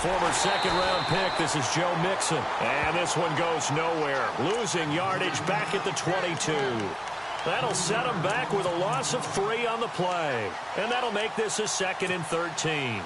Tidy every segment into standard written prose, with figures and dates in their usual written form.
Former second-round pick, this is Joe Mixon. And this one goes nowhere. Losing yardage back at the 22. That'll set him back with a loss of 3 on the play. And that'll make this a 2nd and 13.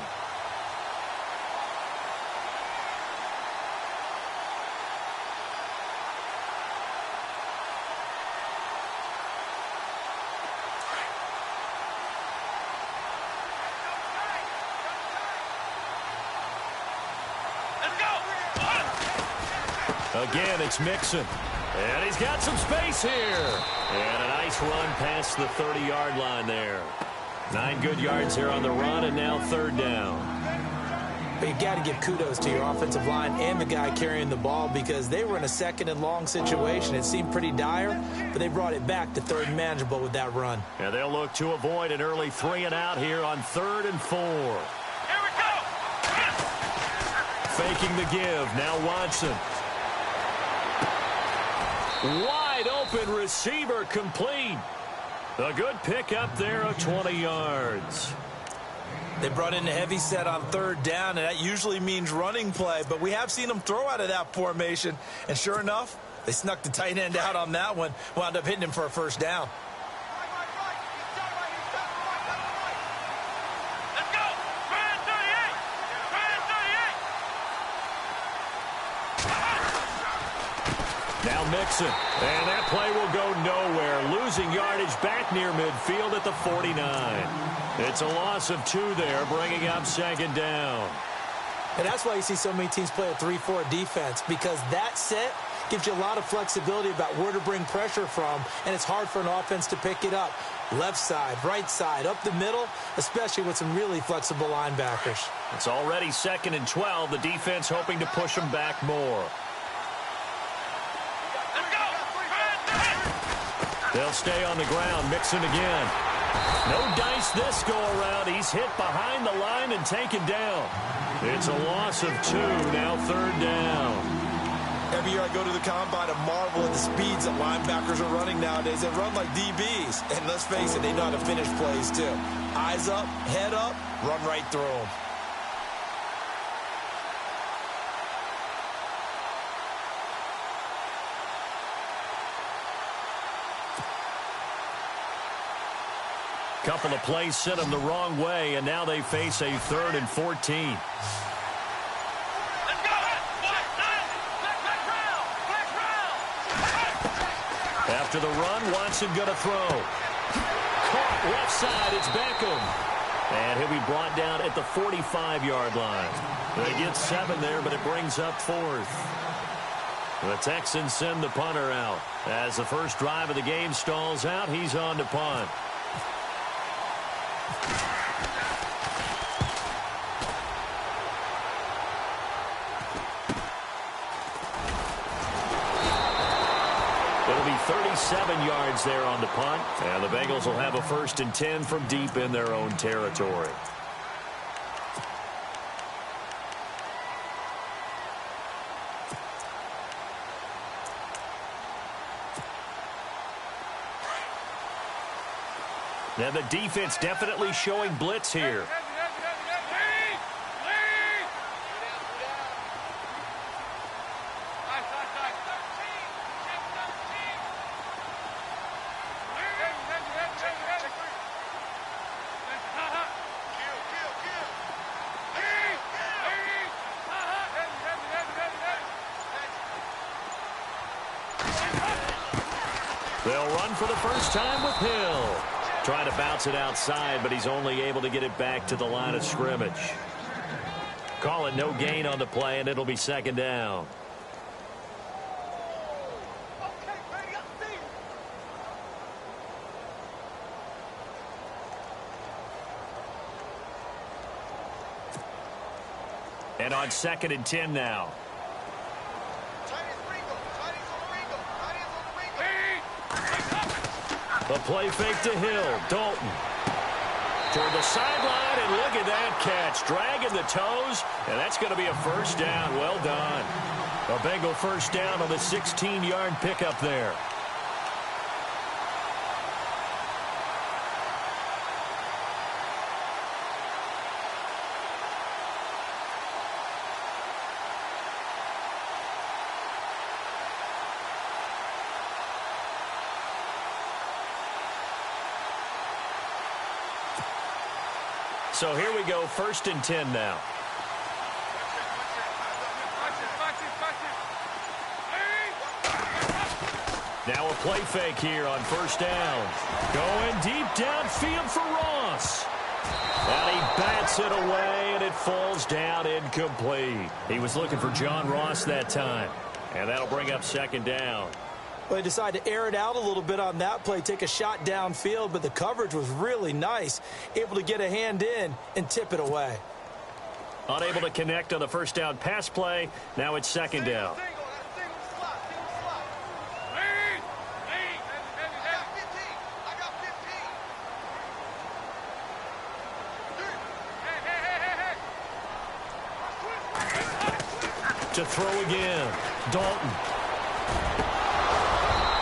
Again, it's Mixon. And he's got some space here. And a nice run past the 30-yard line there. 9 good yards here on the run, and now 3rd down. But you've got to give kudos to your offensive line and the guy carrying the ball because they were in a 2nd and long situation. It seemed pretty dire, but they brought it back to 3rd and manageable with that run. And they'll look to avoid an early 3 and out here on 3rd and 4. Here we go! Faking the give. Now Watson. Wide open receiver complete. A good pickup there of 20 yards. They brought in a heavy set on 3rd down, and that usually means running play, but we have seen them throw out of that formation, and sure enough, they snuck the tight end out on that one, wound up hitting him for a 1st down. Let's go! Brand 38! Brand 38! Now Mixon. And that play will go nowhere. Losing yardage back near midfield at the 49. It's a loss of 2 there, bringing up 2nd down. And that's why you see so many teams play a 3-4 defense, because that set gives you a lot of flexibility about where to bring pressure from, and it's hard for an offense to pick it up. Left side, right side, up the middle, especially with some really flexible linebackers. It's already 2nd and 12. The defense hoping to push them back more. They'll stay on the ground. Mixon again. No dice this go-around. He's hit behind the line and taken down. It's a loss of 2, now 3rd down. Every year I go to the combine and marvel at the speeds that linebackers are running nowadays. They run like DBs. And let's face it, they know how to finish plays too. Eyes up, head up, run right through them. Couple of plays sent them the wrong way, and now they face a 3rd and 14. After the run, Watson going to throw. Caught left side, it's Beckham. And he'll be brought down at the 45-yard line. They get 7 there, but it brings up 4th. The Texans send the punter out. As the first drive of the game stalls out, he's on to punt. It'll be 37 yards there on the punt, and the Bengals will have a 1st and 10 from deep in their own territory. Now the defense definitely showing blitz here. They'll run for the first time with Hill. Trying to bounce it outside, but he's only able to get it back to the line of scrimmage. Call it no gain on the play, and it'll be 2nd down. And on 2nd and 10 now. The play fake to Hill. Dalton toward the sideline, and look at that catch. Dragging the toes, and that's going to be a 1st down. Well done. A Bengal 1st down on the 16-yard pickup there. So here we go, 1st and 10 now. Now a play fake here on 1st down. Going deep downfield for Ross. And he bats it away, and it falls down incomplete. He was looking for John Ross that time. And that'll bring up 2nd down. Well, they decided to air it out a little bit on that play, take a shot downfield, but the coverage was really nice, able to get a hand in and tip it away. Unable to connect on the 1st down pass play. Now it's 2nd down. To throw again, Dalton.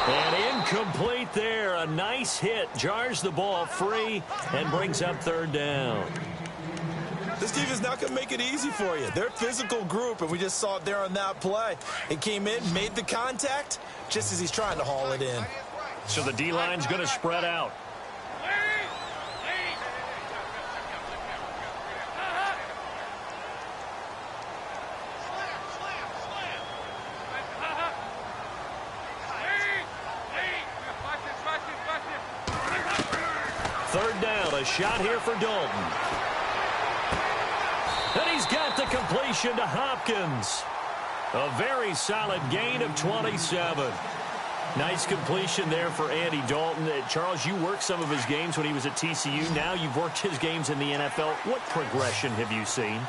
And incomplete there. A nice hit. Jars the ball free and brings up 3rd down. This team is not going to make it easy for you. They're a physical group, and we just saw it there on that play. It came in, made the contact, just as he's trying to haul it in. So the D-line's going to spread out. Third down, a shot here for Dalton. And he's got the completion to Hopkins. A very solid gain of 27. Nice completion there for Andy Dalton. Charles, you worked some of his games when he was at TCU. Now you've worked his games in the NFL. What progression have you seen?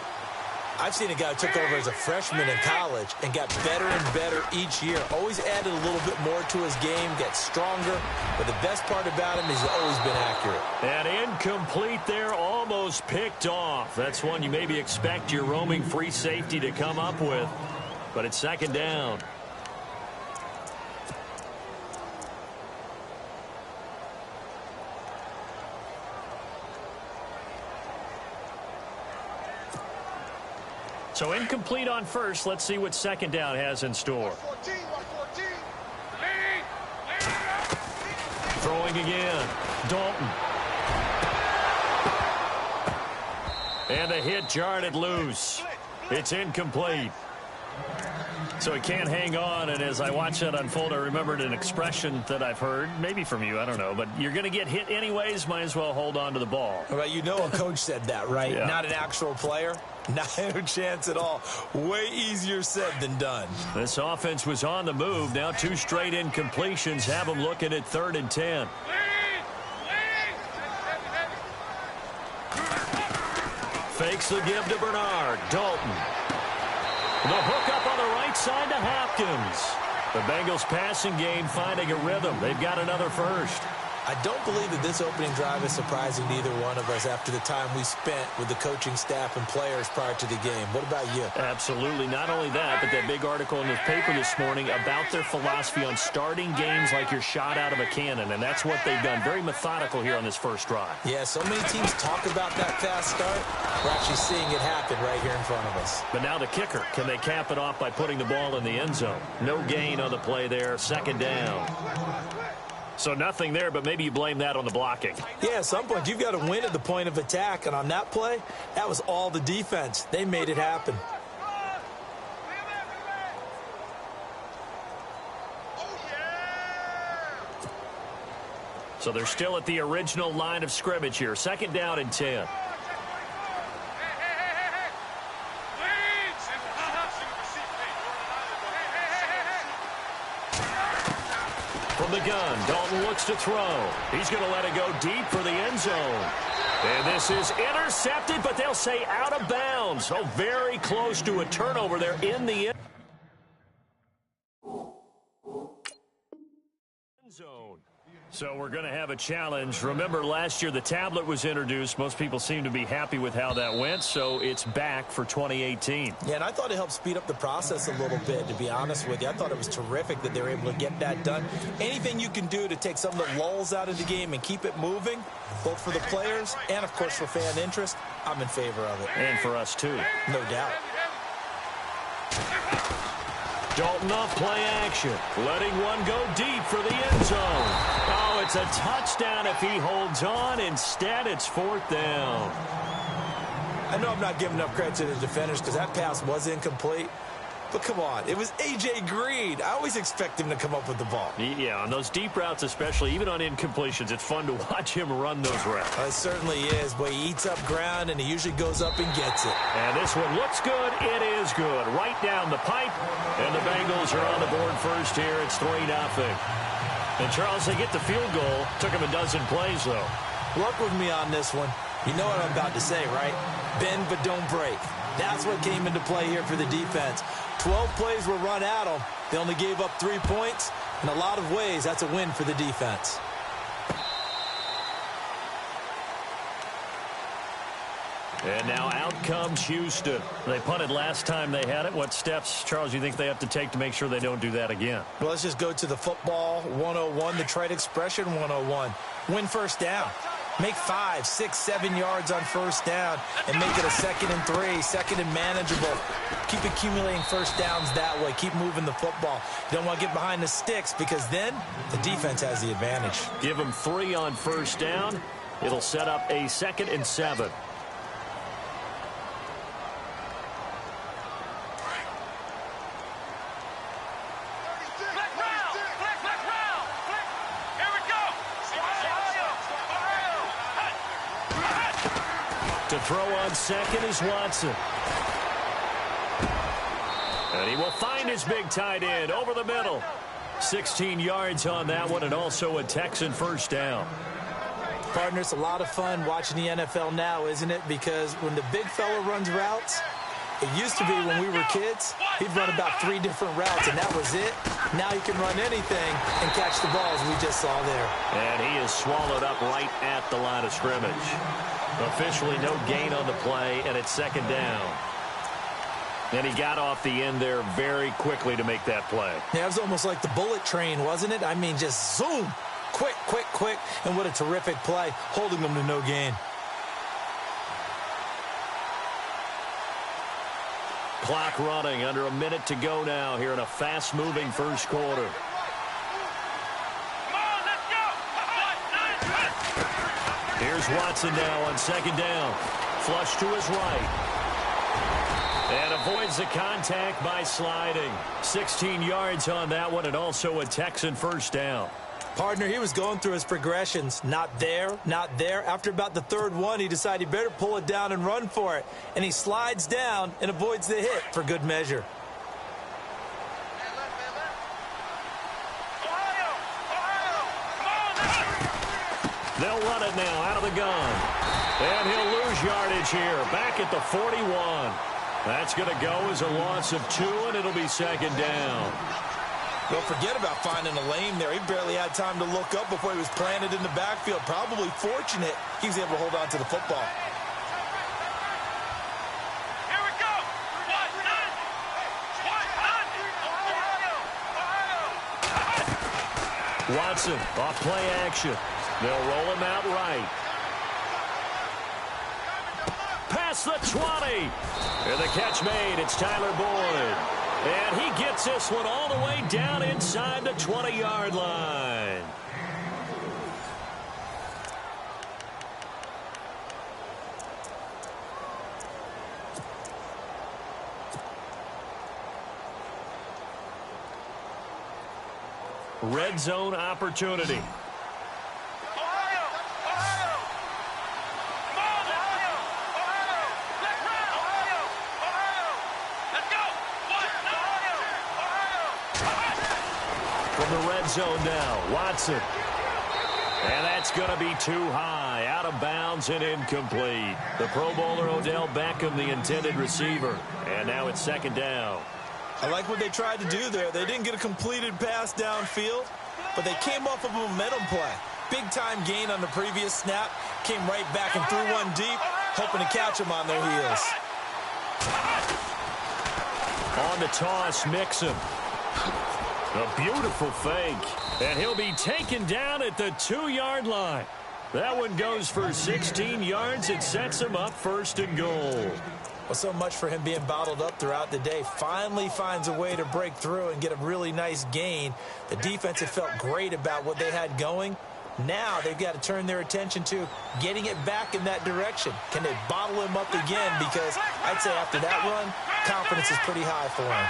I've seen a guy who took over as a freshman in college and got better and better each year. Always added a little bit more to his game, gets stronger. But the best part about him is he's always been accurate. And incomplete there, almost picked off. That's one you maybe expect your roaming free safety to come up with. But it's 2nd down. So incomplete on first. Let's see what 2nd down has in store. Throwing again. Dalton. And the hit jarred it loose. It's incomplete. So he can't hang on, and as I watch that unfold, I remembered an expression that I've heard, maybe from you, I don't know, but you're going to get hit anyways, might as well hold on to the ball. Well, you know a coach said that, right? Yeah. Not an actual player. Not a chance at all. Way easier said than done. This offense was on the move. Now 2 straight incompletions have them looking at 3rd and 10. Fakes the give to Bernard. Dalton. The hook up on the right side to Hopkins. The Bengals passing game finding a rhythm. They've got another first. I don't believe that this opening drive is surprising to either one of us after the time we spent with the coaching staff and players prior to the game. What about you? Absolutely. Not only that, but that big article in the paper this morning about their philosophy on starting games like you're shot out of a cannon, and that's what they've done. Very methodical here on this first drive. Yeah, so many teams talk about that fast start. We're actually seeing it happen right here in front of us. But now the kicker. Can they cap it off by putting the ball in the end zone? No gain on the play there. Second down. So nothing there, but maybe you blame that on the blocking. Yeah, at some point you've got to win at the point of attack, and on that play, that was all the defense. They made it happen. So they're still at the original line of scrimmage here. Second down and 10. From the gun, Dalton looks to throw. He's going to let it go deep for the end zone. And this is intercepted, but they'll say out of bounds. So very close to a turnover there in the end zone. So we're going to have a challenge. Remember, last year the tablet was introduced. Most people seem to be happy with how that went, so it's back for 2018. Yeah, and I thought it helped speed up the process a little bit, to be honest with you. I thought it was terrific that they were able to get that done. Anything you can do to take some of the lulls out of the game and keep it moving, both for the players and, of course, for fan interest, I'm in favor of it. And for us, too. No doubt. Dalton off play action. Letting one go deep for the end zone. Oh, it's a touchdown if he holds on. Instead, it's fourth down. I know I'm not giving enough credit to the defenders because that pass was incomplete. But come on, it was A.J. Green. I always expect him to come up with the ball. Yeah, on those deep routes especially, even on incompletions, it's fun to watch him run those routes. It certainly is, but he eats up ground, and he usually goes up and gets it. And this one looks good. It is good. Right down the pipe, and the Bengals are on the board first here. It's 3-0. And, Charles, they get the field goal. Took him a dozen plays, though. Work with me on this one. You know what I'm about to say, right? Bend but don't break. That's what came into play here for the defense. 12 plays were run at them. They only gave up 3 points. In a lot of ways, that's a win for the defense. And now out comes Houston. They punted last time they had it. What steps, Charles, do you think they have to take to make sure they don't do that again? Well, let's just go to the football 101, the trade expression 101. Win first down. Make 5, 6, 7 yards on first down and make it a 2nd and 3, 2nd and manageable. Keep accumulating first downs that way. Keep moving the football. You don't want to get behind the sticks because then the defense has the advantage. Give them 3 on first down. It'll set up a 2nd and 7. To throw on second is Watson. And he will find his big tight end over the middle. 16 yards on that one, and also a Texan first down. Partner, it's a lot of fun watching the NFL now, isn't it? Because when the big fella runs routes, it used to be when we were kids, he'd run about 3 different routes, and that was it. Now he can run anything and catch the balls we just saw there. And he is swallowed up right at the line of scrimmage. Officially no gain on the play, and it's 2nd down. And he got off the end there very quickly to make that play. Yeah, it was almost like the bullet train, wasn't it? I mean, just zoom. Quick, quick, quick. And what a terrific play, holding them to no gain. Clock running, under a minute to go now here in a fast-moving first quarter. Here's Watson now on 2nd down. Flush to his right. And avoids the contact by sliding. 16 yards on that one, and also a Texan first down. Partner, he was going through his progressions. Not there, not there. After about the 3rd one, he decided he better pull it down and run for it. And he slides down and avoids the hit for good measure. They'll run it now out of the gun. And he'll lose yardage here. Back at the 41. That's going to go as a loss of 2, and it'll be second down. Don't forget about finding a lane there. He barely had time to look up before he was planted in the backfield. Probably fortunate he was able to hold on to the football. Here we go. Watson off play action. They'll roll him out right. Past the 20. And the catch made. It's Tyler Boyd. And he gets this one all the way down inside the 20-yard line. Red zone opportunity. From the red zone now, Watson. And that's going to be too high, out of bounds and incomplete. The Pro Bowler Odell Beckham, the intended receiver. And now it's second down. I like what they tried to do there. They didn't get a completed pass downfield, but they came off of a momentum play. Big-time gain on the previous snap. Came right back and threw one deep, hoping to catch them on their heels. On the toss, Mixon. A beautiful fake. And he'll be taken down at the 2-yard line. That one goes for 16 yards. It sets him up first and goal. Well, so much for him being bottled up throughout the day. Finally finds a way to break through and get a really nice gain. The defense had felt great about what they had going. Now they've got to turn their attention to getting it back in that direction. Can they bottle him up again? Because I'd say after that run, confidence is pretty high for him.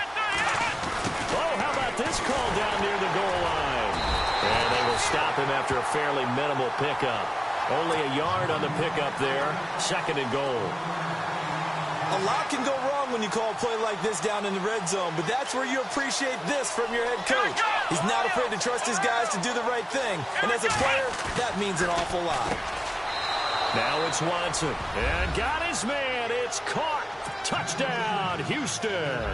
Oh, how about this call down near the goal line? And they will stop him after a fairly minimal pickup. Only a yard on the pickup there. Second and goal. A lot can go wrong when you call a play like this down in the red zone, but that's where you appreciate this from your head coach. He's not afraid to trust his guys to do the right thing, and as a player, that means an awful lot. Now it's Watson, and got his man. It's caught. Touchdown, Houston.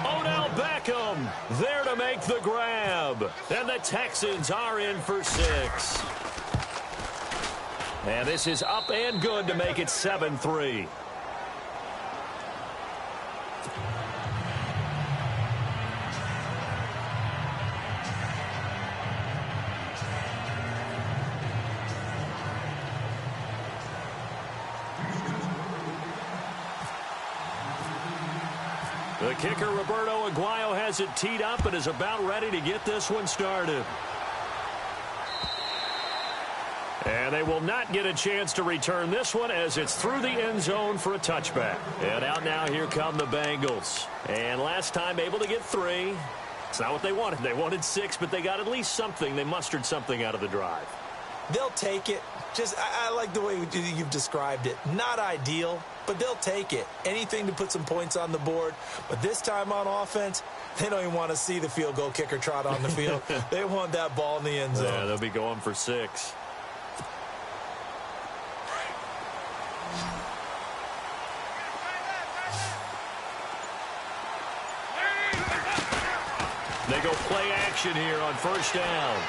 Odell Beckham there to make the grab, and the Texans are in for 6. And this is up and good to make it 7-3. The kicker, Roberto Aguayo, has it teed up and is about ready to get this one started. And they will not get a chance to return this one as it's through the end zone for a touchback. And out now, here come the Bengals. And last time able to get 3. It's not what they wanted. They wanted 6, but they got at least something. They mustered something out of the drive. They'll take it. I like the way you've described it. Not ideal, but they'll take it. Anything to put some points on the board. But this time on offense, they don't even want to see the field goal kicker trot on the field. They want that ball in the end zone. Yeah, they'll be going for 6. They go play action here on first down.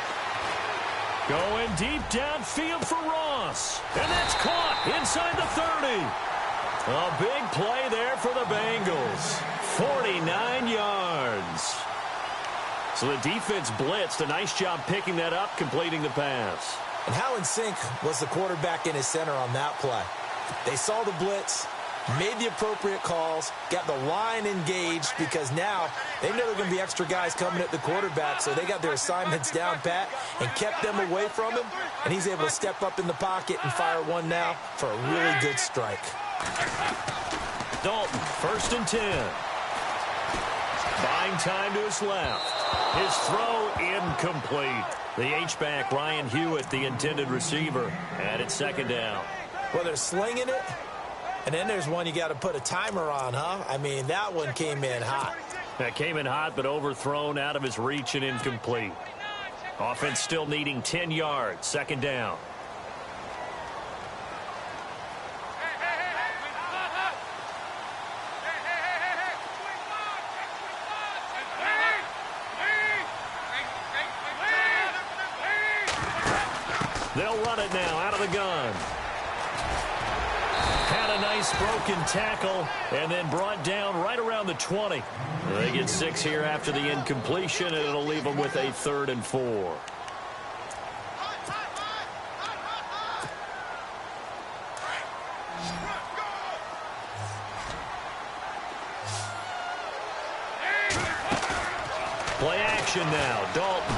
Going deep downfield for Ross. And that's caught inside the 30. A big play there for the Bengals. 49 yards. So the defense blitzed. A nice job picking that up, completing the pass. And how in sync was the quarterback and his center on that play? They saw the blitz, made the appropriate calls, got the line engaged because now they know there are going to be extra guys coming at the quarterback, so they got their assignments down pat and kept them away from him, and he's able to step up in the pocket and fire one now for a really good strike. Dalton, 1st and 10. Buying time to his left. His throw incomplete. The H-back, Ryan Hewitt, the intended receiver, and it's second down. Well, they're slinging it. And then there's one you got to put a timer on, huh? I mean, that one came in hot. That came in hot, but overthrown, out of his reach and incomplete. Offense still needing 10 yards. Second down. They'll run it now out of the gun. Had a nice broken tackle and then brought down right around the 20. They get 6 here after the incompletion, and it'll leave them with a 3rd and 4. Play action now. Dalton.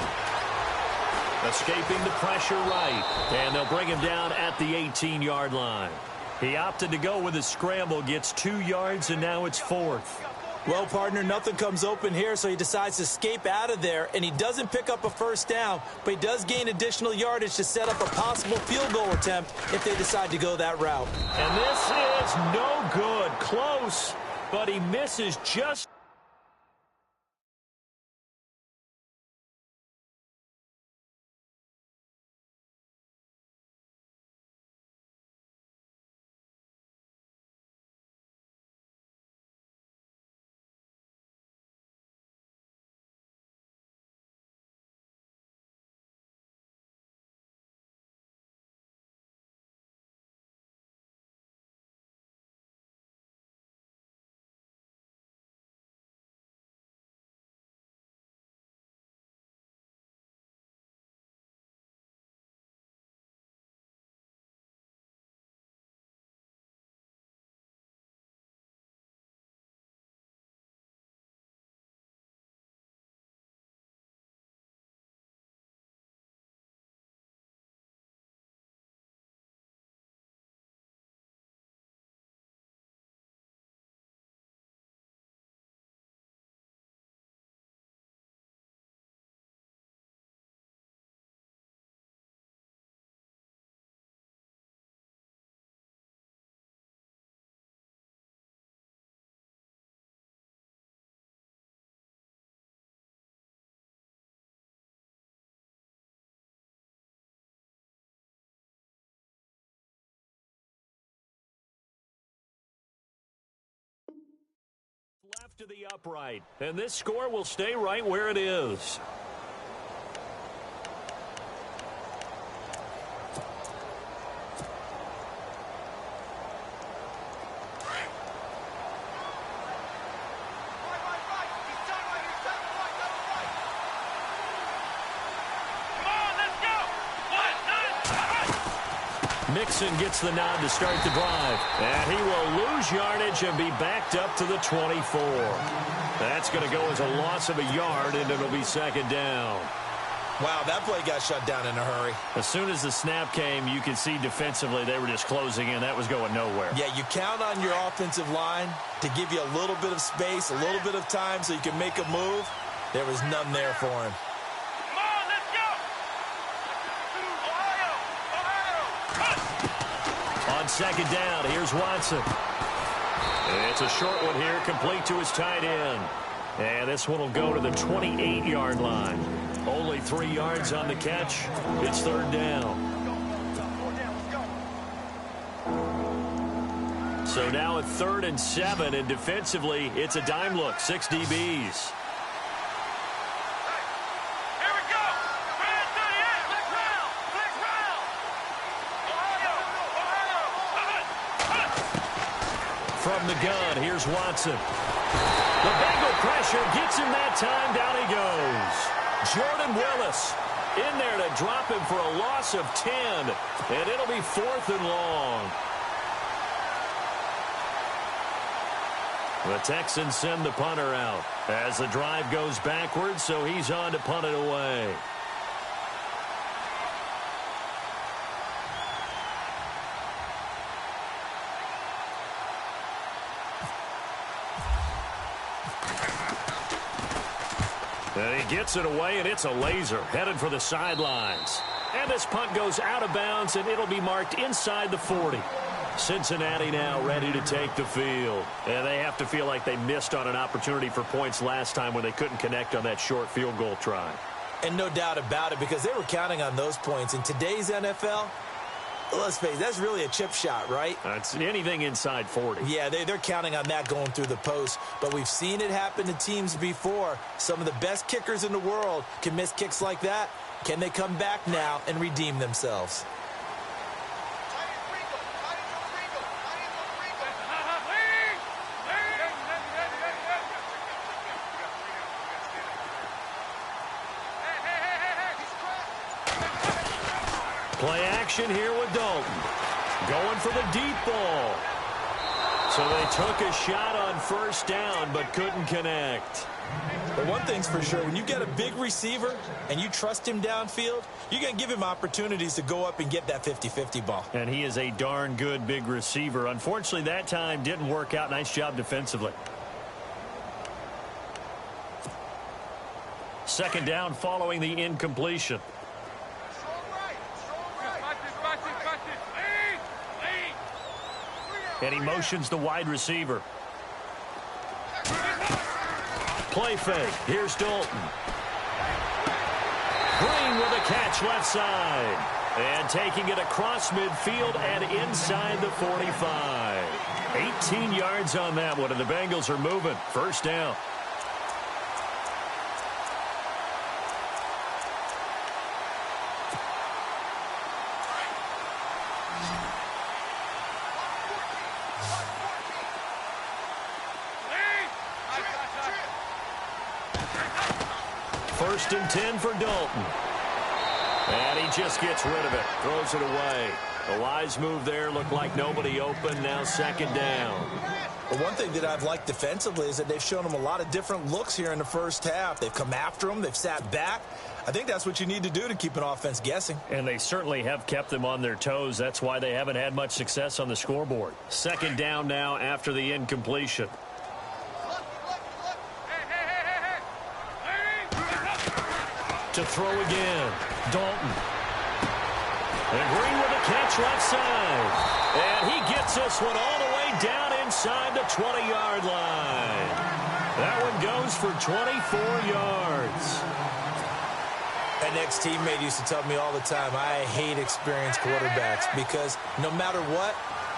Escaping the pressure right. And they'll bring him down at the 18-yard line. He opted to go with a scramble, gets 2 yards, and now it's 4th. Well, partner, nothing comes open here, so he decides to escape out of there, and he doesn't pick up a first down, but he does gain additional yardage to set up a possible field goal attempt if they decide to go that route. And this is no good. Close, but he misses just. Left to the upright, and this score will stay right where it is. Mixon gets the nod to start the drive. And he will lose yardage and be backed up to the 24. That's going to go as a loss of a yard, and it'll be second down. Wow, that play got shut down in a hurry. As soon as the snap came, you could see defensively they were just closing in. That was going nowhere. Yeah, you count on your offensive line to give you a little bit of space, a little bit of time so you can make a move. There was none there for him. On second down, here's Watson. It's a short one here, complete to his tight end. And this one will go to the 28-yard line. Only 3 yards on the catch. It's third down. So now at 3rd and 7, and defensively, it's a dime look, 6 DBs. From the gun, here's Watson. The Bengal pressure gets him that time. Down he goes. Jordan Willis in there to drop him for a loss of 10. And it'll be 4th and long. The Texans send the punter out as the drive goes backwards, so he's on to punt it away. And he gets it away, and it's a laser headed for the sidelines. And this punt goes out of bounds, and it'll be marked inside the 40. Cincinnati now ready to take the field. And they have to feel like they missed on an opportunity for points last time when they couldn't connect on that short field goal try. And no doubt about it, because they were counting on those points. In today's NFL, let's face it, that's really a chip shot, right? That's anything inside 40. Yeah, they're counting on that going through the post. But we've seen it happen to teams before. Some of the best kickers in the world can miss kicks like that. Can they come back now and redeem themselves? Play action here with Dalton. Going for the deep ball. So they took a shot on first down, but couldn't connect. But one thing's for sure, when you get a big receiver and you trust him downfield, you're going to give him opportunities to go up and get that 50-50 ball. And he is a darn good big receiver. Unfortunately, that time didn't work out. Nice job defensively. Second down following the incompletion. And he motions the wide receiver. Play fake. Here's Dalton. Green with a catch left side. And taking it across midfield and inside the 45. 18 yards on that one, and the Bengals are moving. First down. First and 10 for Dalton. And he just gets rid of it. Throws it away. A wise move there. Looked like nobody open. Now second down. But one thing that I've liked defensively is that they've shown him a lot of different looks here in the first half. They've come after him. They've sat back. I think that's what you need to do to keep an offense guessing. And they certainly have kept them on their toes. That's why they haven't had much success on the scoreboard. Second down now after the incompletion. To throw again. Dalton. And Green with a catch left side. And he gets this one all the way down inside the 20-yard line. That one goes for 24 yards. An ex-teammate used to tell me all the time, I hate experienced quarterbacks because no matter what,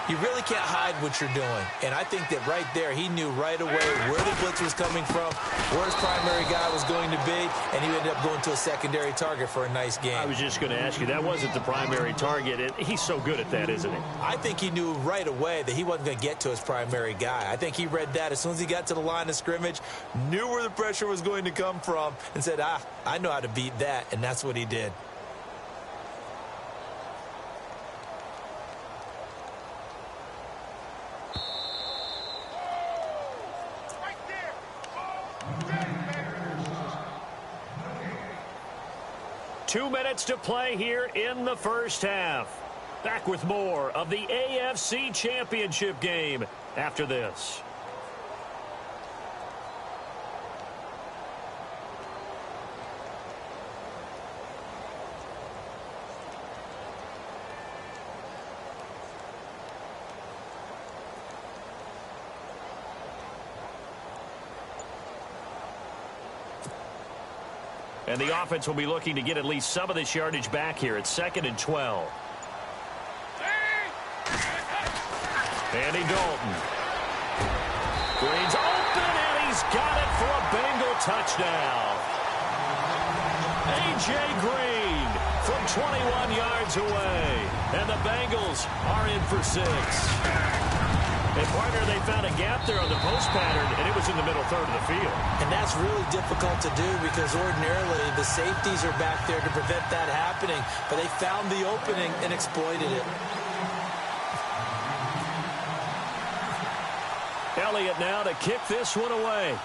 you really can't hide what you're doing. And I think that right there, he knew right away where the blitz was coming from, where his primary guy was going to be, and he ended up going to a secondary target for a nice game. I was just going to ask you, that wasn't the primary target. And he's so good at that, isn't he? I think he knew right away that he wasn't going to get to his primary guy. I think he read that as soon as he got to the line of scrimmage, knew where the pressure was going to come from, and said, I know how to beat that, and that's what he did. Two minutes to play here in the first half. Back with more of the AFC Championship game after this. And the offense will be looking to get at least some of this yardage back here. It's 2nd and 12. Andy Dalton. Green's open, and he's got it for a Bengal touchdown. A.J. Green from 21 yards away. And the Bengals are in for 6. And, partner, they found a gap there on the post pattern, and it was in the middle third of the field. And that's really difficult to do because ordinarily the safeties are back there to prevent that happening. But they found the opening and exploited it. Elliott now to kick this one away.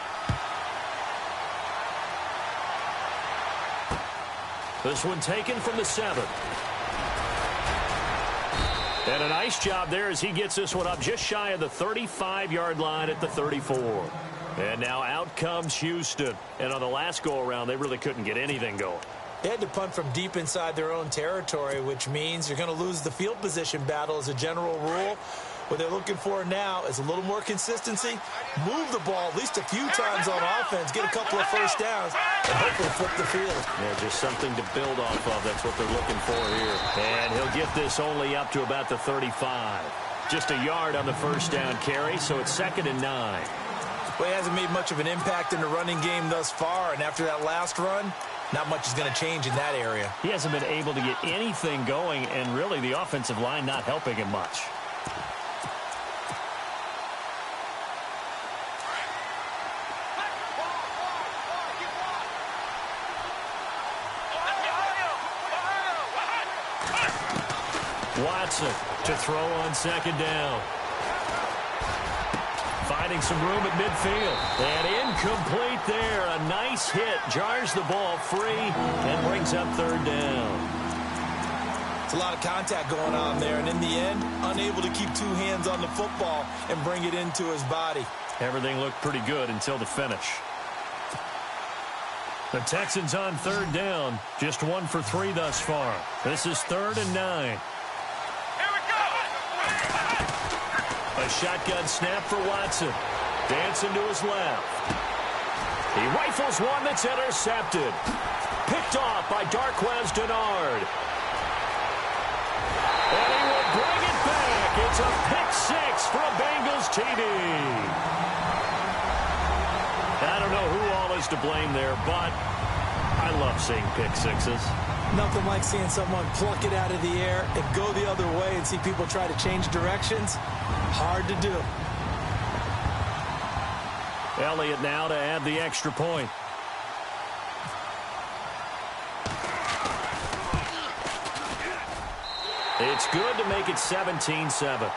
This one taken from the 7. And a nice job there as he gets this one up just shy of the 35-yard line at the 34. And now out comes Houston. And on the last go-around, they really couldn't get anything going. They had to punt from deep inside their own territory, which means you're going to lose the field position battle as a general rule. What they're looking for now is a little more consistency, move the ball at least a few times on offense, get a couple of first downs, and hopefully flip the field. Yeah, just something to build off of. That's what they're looking for here. And he'll get this only up to about the 35. Just a yard on the first down carry, so it's 2nd and 9. Well, he hasn't made much of an impact in the running game thus far, and after that last run, not much is going to change in that area. He hasn't been able to get anything going, and really the offensive line not helping him much. Watson to throw on 2nd down. Finding some room at midfield. And incomplete there. A nice hit. Jars the ball free and brings up 3rd down. It's a lot of contact going on there. And in the end, unable to keep 2 hands on the football and bring it into his body. Everything looked pretty good until the finish. The Texans on 3rd down. Just 1 for 3 thus far. This is 3rd and 9. A shotgun snap for Watson. Dancing to his left. He rifles one that's intercepted. Picked off by Darquez Denard. And he will bring it back. It's a pick 6 for a Bengals TD. I don't know who all is to blame there, but I love seeing pick 6s. Nothing like seeing someone pluck it out of the air and go the other way and see people try to change directions. Hard to do. Elliott now to add the extra point. It's good to make it 17-7.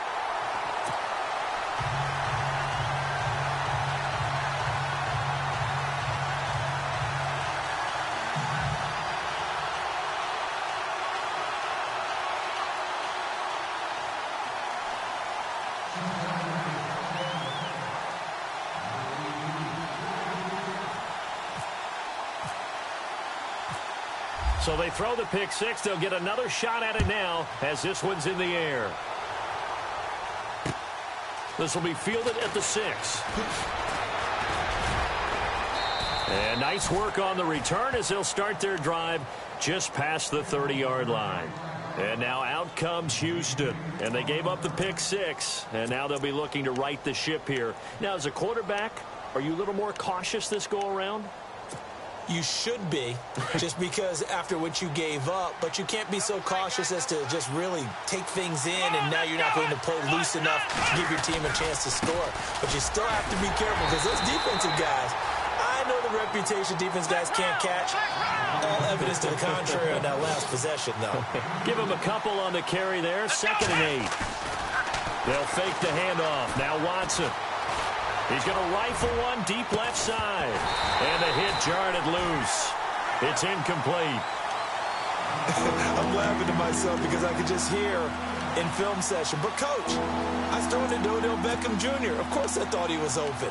So they throw the pick 6. They'll get another shot at it now as this one's in the air. This will be fielded at the 6. And nice work on the return as they'll start their drive just past the 30-yard line. And now out comes Houston. And they gave up the pick 6. And now they'll be looking to right the ship here. Now, as a quarterback, are you a little more cautious this go-around? You should be, just because after what you gave up, but you can't be so cautious as to just really take things in, and now you're not going to play loose enough to give your team a chance to score. But you still have to be careful, because those defensive guys, I know the reputation defense guys can't catch. All evidence to the contrary on that last possession, though. Give him a couple on the carry there, 2nd and 8. They'll fake the handoff. Now Watson. He's going to rifle one deep left side. And the hit jarred it loose. It's incomplete. I'm laughing to myself because I could just hear in film session. But, Coach, I was throwing it to Odell Beckham Jr. Of course I thought he was open.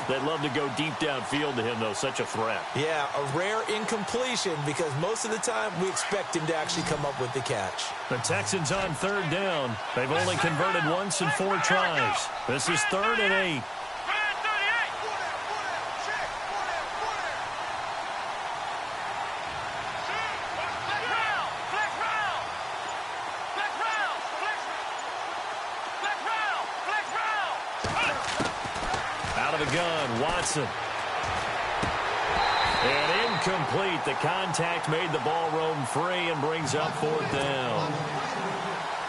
They'd love to go deep downfield to him, though. Such a threat. Yeah, a rare incompletion because most of the time we expect him to actually come up with the catch. The Texans on 3rd down. They've only converted once in 4 tries. This is 3rd and 8. Gun, Watson. And incomplete. The contact made the ball roam free and brings up 4th down.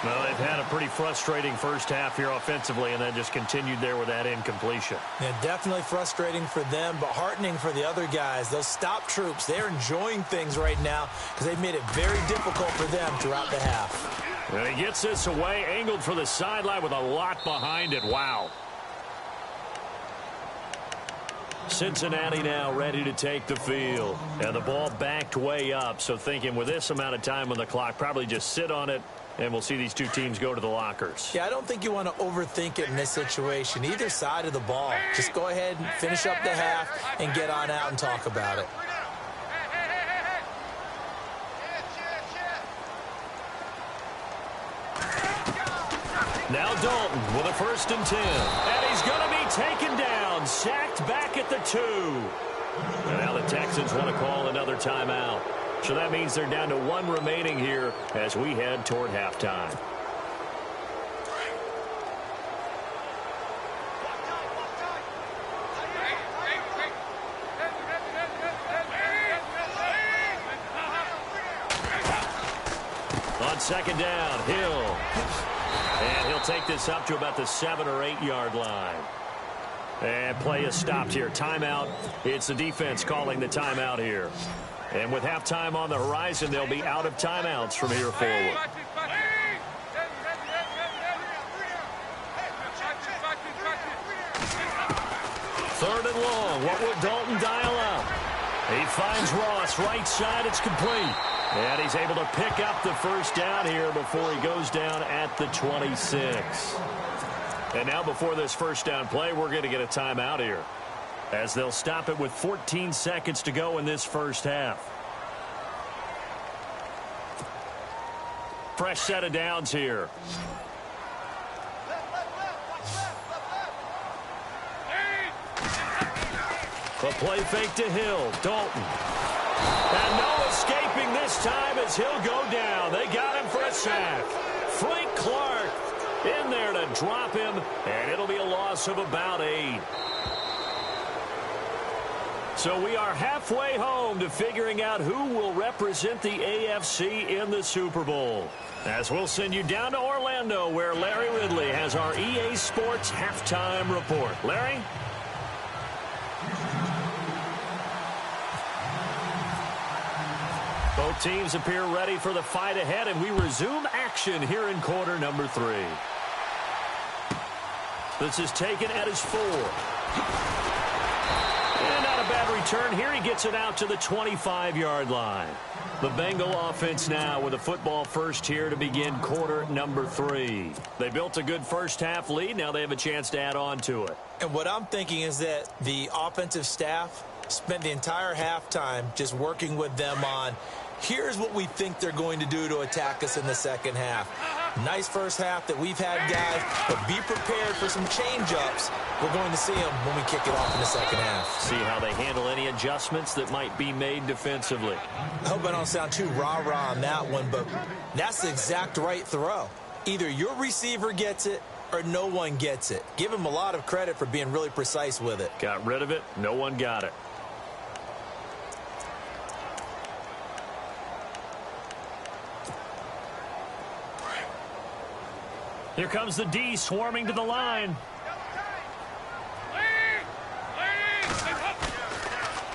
Well, they've had a pretty frustrating first half here offensively, and then just continued there with that incompletion. Yeah, definitely frustrating for them, but heartening for the other guys. Those stop troops, they're enjoying things right now because they've made it very difficult for them throughout the half. And he gets this away, angled for the sideline with a lot behind it. Wow. Cincinnati now ready to take the field. And the ball backed way up, so thinking with this amount of time on the clock, probably just sit on it, and we'll see these two teams go to the lockers. Yeah, I don't think you want to overthink it in this situation. Either side of the ball. Just go ahead and finish up the half and get on out and talk about it. Now Dalton with a 1st and 10. And he's going to be taken down, sacked back at the 2. And now the Texans want to call another timeout. So that means they're down to 1 remaining here as we head toward halftime. On 2nd down, Hill. And he'll take this up to about the 7 or 8 yard line. And play is stopped here. Timeout. It's the defense calling the timeout here. And with halftime on the horizon, they'll be out of timeouts from here forward. 3rd and long. What would Dalton dial up? He finds Ross. Right side. It's complete. And he's able to pick up the 1st down here before he goes down at the 26. And now before this 1st down play, we're going to get a timeout here, as they'll stop it with 14 seconds to go in this 1st half. Fresh set of downs here. A play fake to Hill. Dalton. And no escaping this time as he'll go down. They got him for a sack. Frank Clark in there to drop him, and it'll be a loss of about 8. So we are halfway home to figuring out who will represent the AFC in the Super Bowl. As we'll send you down to Orlando, where Larry Ridley has our EA Sports halftime report. Larry? Both teams appear ready for the fight ahead, and we resume action here in quarter number 3. This is taken at his 4. And not a bad return here. He gets it out to the 25-yard line. The Bengal offense now with a football first here to begin quarter number 3. They built a good 1st half lead. Now they have a chance to add on to it. And what I'm thinking is that the offensive staff spent the entire halftime just working with them on, here's what we think they're going to do to attack us in the 2nd half. Nice 1st half that we've had, guys, but be prepared for some change-ups. We're going to see them when we kick it off in the 2nd half. See how they handle any adjustments that might be made defensively. I hope I don't sound too rah-rah on that one, but that's the exact right throw. Either your receiver gets it or no one gets it. Give him a lot of credit for being really precise with it. Got rid of it. No one got it. Here comes the D swarming to the line.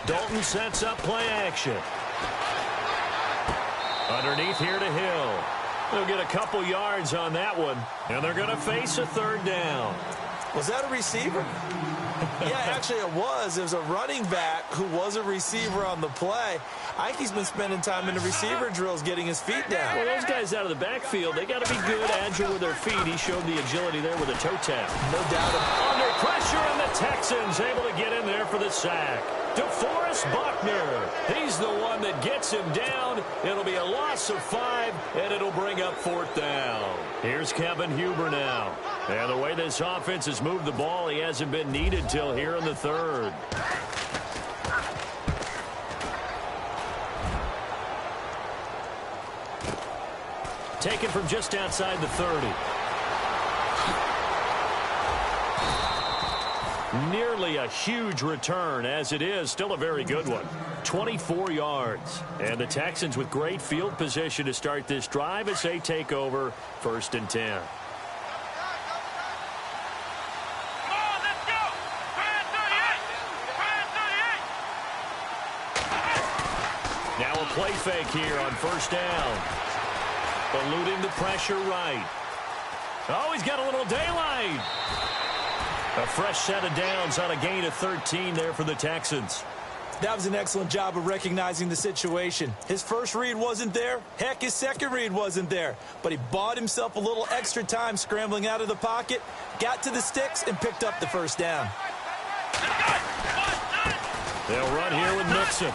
Dalton sets up play action. Underneath here to Hill. They'll get a couple yards on that one, and they're going to face a 3rd down. Was that a receiver? Yeah, actually it was. It was a running back who was a receiver on the play. I think he's been spending time in the receiver drills getting his feet down. Well, those guys out of the backfield, they got to be good, agile with their feet. He showed the agility there with a toe tap. No doubt about it. Under pressure, and the Texans able to get in there for the sack. DeForest Buckner. He's the one that gets him down. It'll be a loss of 5, and it'll bring up 4th down. Here's Kevin Huber now. And the way this offense has moved the ball, he hasn't been needed till here in the 3rd. Taken from just outside the 30. Nearly a huge return, as it is still a very good one. 24 yards. And the Texans with great field position to start this drive as they take over 1st and 10. Now a play fake here on 1st down. Eluding the pressure right. Oh, he's got a little daylight. A fresh set of downs on a gain of 13 there for the Texans. That was an excellent job of recognizing the situation. His first read wasn't there. Heck, his second read wasn't there. But he bought himself a little extra time scrambling out of the pocket, got to the sticks, and picked up the 1st down. They'll run here with Mixon.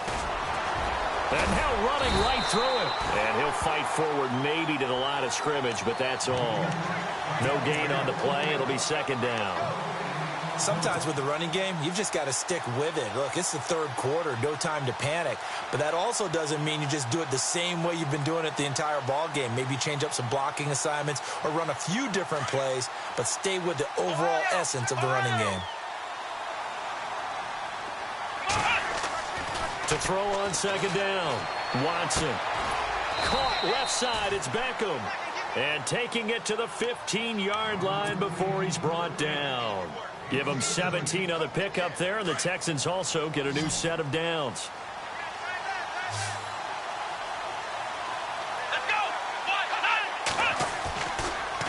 And now running right through him. And he'll fight forward maybe to the line of scrimmage, but that's all. No gain on the play. It'll be second down. Sometimes with the running game, you've just got to stick with it. Look, it's the third quarter, no time to panic. But that also doesn't mean you just do it the same way you've been doing it the entire ball game. Maybe change up some blocking assignments or run a few different plays, but stay with the overall essence of the running game. To throw on second down, Watson. Caught left side, it's Beckham. And taking it to the 15-yard line before he's brought down. Give them 17 on the pickup there, and the Texans also get a new set of downs.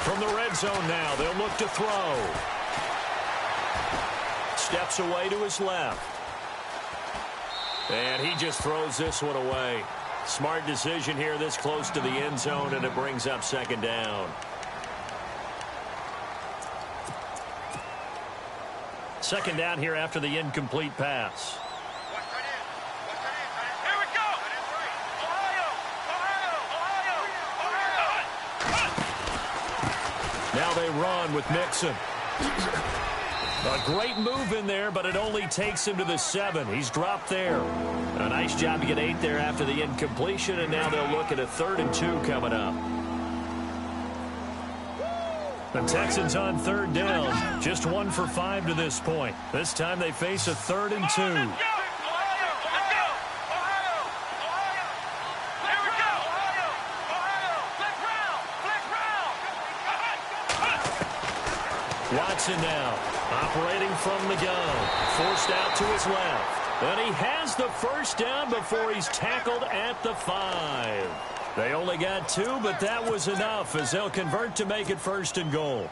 From the red zone now, they'll look to throw. Steps away to his left. And he just throws this one away. Smart decision here this close to the end zone, and it brings up second down. Second down here after the incomplete pass. Here we go. Ohio. Now they run with Mixon. A great move in there, but it only takes him to the 7. He's dropped there. A nice job to get 8 there after the incompletion, and now they'll look at a 3rd and 2 coming up. The Texans on 3rd down, just 1 for 5 to this point. This time they face a 3rd and 2. Watson now, operating from the gun, forced out to his left. And he has the first down before he's tackled at the 5. They only got 2, but that was enough as they'll convert to make it 1st and goal.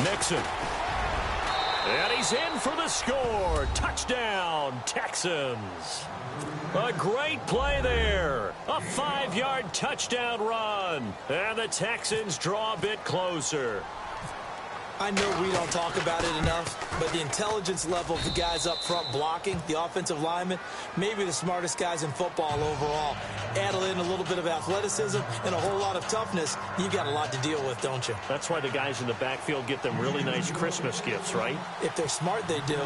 Nixon. And he's in for the score. Touchdown, Texans. A great play there. A 5-yard touchdown run. And the Texans draw a bit closer. I know we don't talk about it enough, but the intelligence level of the guys up front blocking, the offensive linemen, maybe the smartest guys in football overall. Add in a little bit of athleticism and a whole lot of toughness, you've got a lot to deal with, don't you? That's why the guys in the backfield get them really nice Christmas gifts, right? If they're smart, they do.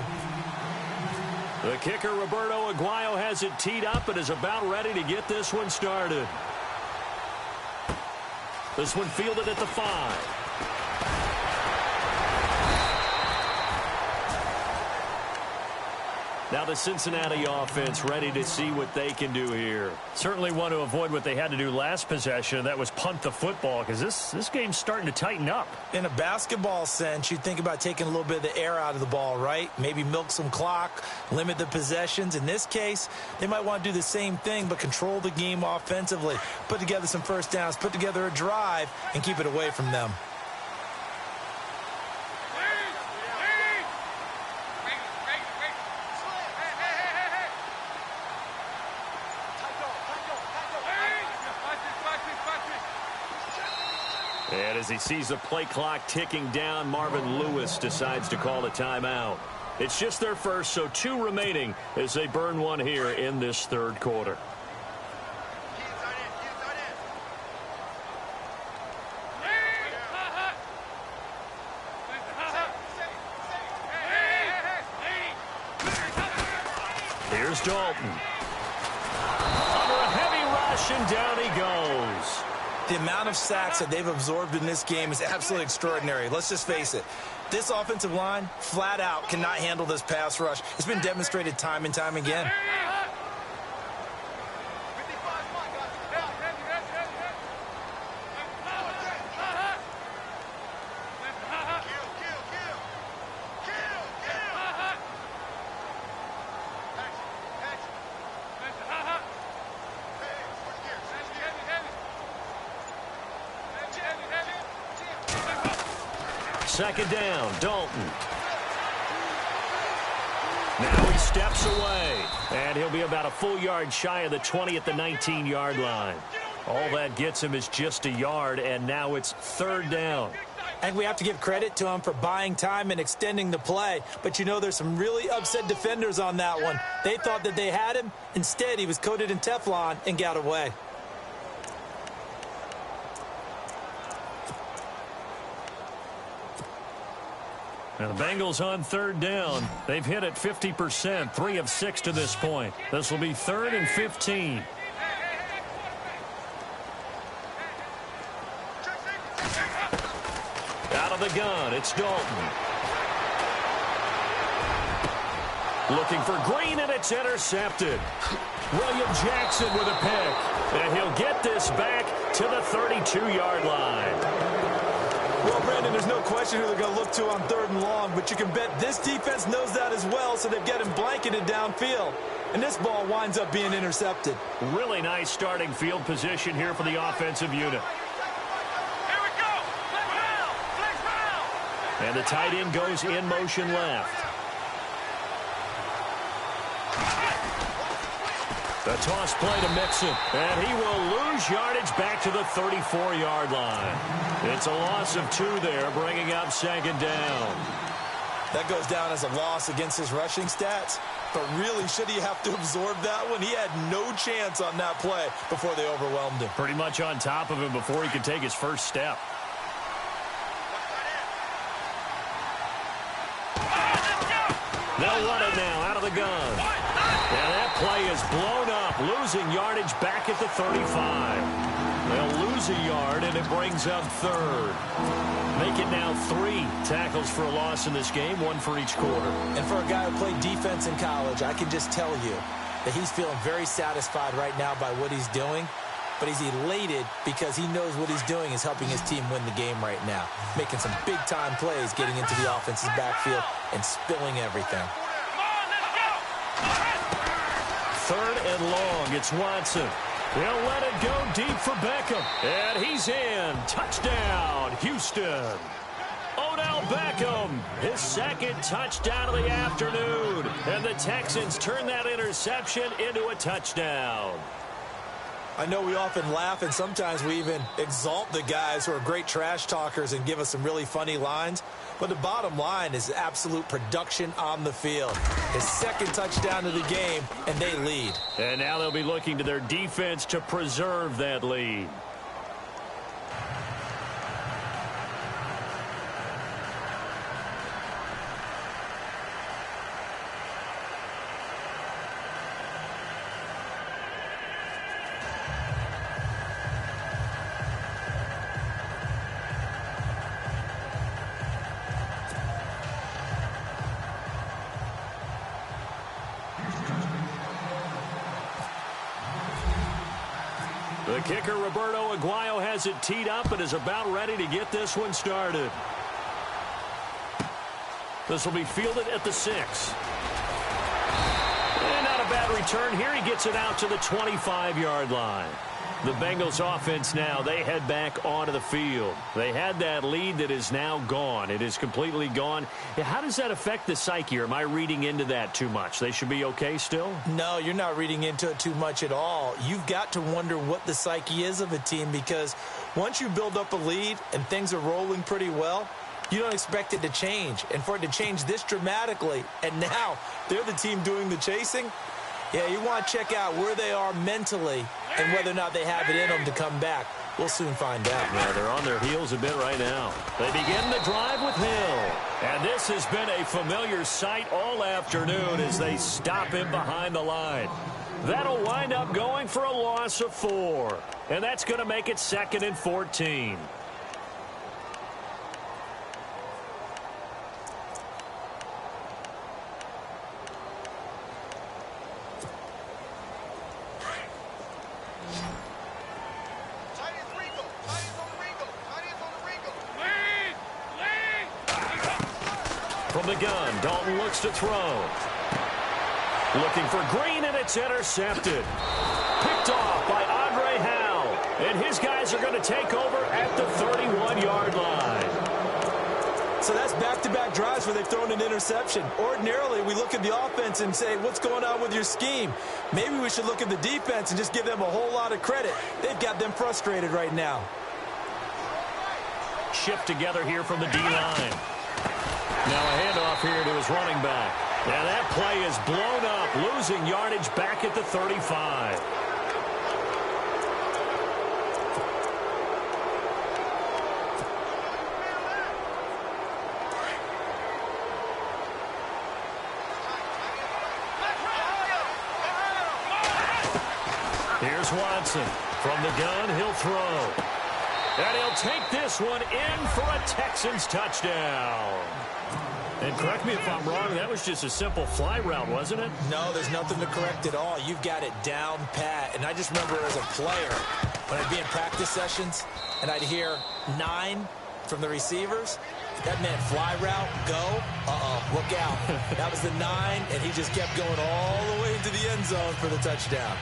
The kicker, Roberto Aguayo, has it teed up and is about ready to get this one started. This one fielded at the 5. Now the Cincinnati offense ready to see what they can do here. Certainly want to avoid what they had to do last possession. That was punt the football, because this game's starting to tighten up. In a basketball sense, you think about taking a little bit of the air out of the ball, right? Maybe milk some clock, limit the possessions. In this case, they might want to do the same thing, but control the game offensively. Put together some first downs, put together a drive, and keep it away from them. And as he sees the play clock ticking down, Marvin Lewis decides to call a timeout. It's just their first, so 2 remaining as they burn one here in this 3rd quarter. Here's Dalton. Under a heavy rush, and down he goes. The amount of sacks that they've absorbed in this game is absolutely extraordinary. Let's just face it. This offensive line, flat out, cannot handle this pass rush. It's been demonstrated time and time again. second down. Dalton. Now he steps away, and he'll be about a full yard shy of the 20 at the 19-yard line. All that gets him is just a yard, and now it's third down. And we have to give credit to him for buying time and extending the play. But, you know, there's some really upset defenders on that one. They thought that they had him. Instead, he was coated in Teflon and got away. And the Bengals on third down. They've hit it 50%, 3 of 6 to this point. This will be 3rd and 15. Out of the gun, it's Dalton. Looking for Green, and it's intercepted. William Jackson with a pick. And he'll get this back to the 32-yard line. Well, Brandon, there's no question who they're going to look to on 3rd and long, but you can bet this defense knows that as well, so they've got him blanketed downfield. And this ball winds up being intercepted. Really nice starting field position here for the offensive unit. Here we go. Flex round. And the tight end goes in motion left. The toss play to Mixon, and he will lose yardage back to the 34-yard line. It's a loss of 2 there, bringing up second down. That goes down as a loss against his rushing stats. But really, should he have to absorb that one? He had no chance on that play before they overwhelmed him. Pretty much on top of him before he could take his first step. They'll run it now out of the gun. And that play is blown up, losing yardage back at the 35. They'll lose a yard, and it brings up 3rd. Make it now 3 tackles for a loss in this game, 1 for each quarter. And for a guy who played defense in college, I can just tell you that he's feeling very satisfied right now by what he's doing. But he's elated because he knows what he's doing is helping his team win the game right now. Making some big-time plays, getting into the offense's backfield, and spilling everything. 3rd and long, it's Watson. He'll let it go deep for Beckham. And he's in. Touchdown, Houston. Odell Beckham, his 2nd touchdown of the afternoon. And the Texans turn that interception into a touchdown. I know we often laugh, and sometimes we even exalt the guys who are great trash talkers and give us some really funny lines. But the bottom line is absolute production on the field. His 2nd touchdown of the game, and they lead. And now they'll be looking to their defense to preserve that lead. The kicker, Roberto Aguayo, has it teed up and is about ready to get this one started. This will be fielded at the 6. And not a bad return here. He gets it out to the 25-yard line. The Bengals offense now, they head back onto the field. They had that lead that is now gone. It is completely gone. How does that affect the psyche? Or am I reading into that too much? They should be okay still? No, you're not reading into it too much at all. You've got to wonder what the psyche is of a team, because once you build up a lead and things are rolling pretty well, you don't expect it to change. And for it to change this dramatically, and now they're the team doing the chasing, yeah, you want to check out where they are mentally and whether or not they have it in them to come back. We'll soon find out. Yeah, they're on their heels a bit right now. They begin the drive with Hill. And this has been a familiar sight all afternoon as they stop him behind the line. That'll wind up going for a loss of 4. And that's going to make it 2nd and 14. From the gun, Dalton looks to throw. Looking for Green, and it's intercepted. Picked off by Andre Howell. And his guys are going to take over at the 31-yard line. So that's back-to-back drives where they've thrown an interception. Ordinarily, we look at the offense and say, what's going on with your scheme? Maybe we should look at the defense and just give them a whole lot of credit. They've got them frustrated right now. Shift together here from the D-line. Now a handoff here to his running back. And that play is blown up, losing yardage back at the 35. Here's Watson. From the gun, he'll throw. And he'll take this one in for a Texans touchdown. And correct me if I'm wrong, that was just a simple fly route, wasn't it? No, there's nothing to correct at all. You've got it down pat. And I just remember as a player, when I'd be in practice sessions, and I'd hear 9 from the receivers, that meant fly route, go, look out. That was the 9, and he just kept going all the way into the end zone for the touchdown.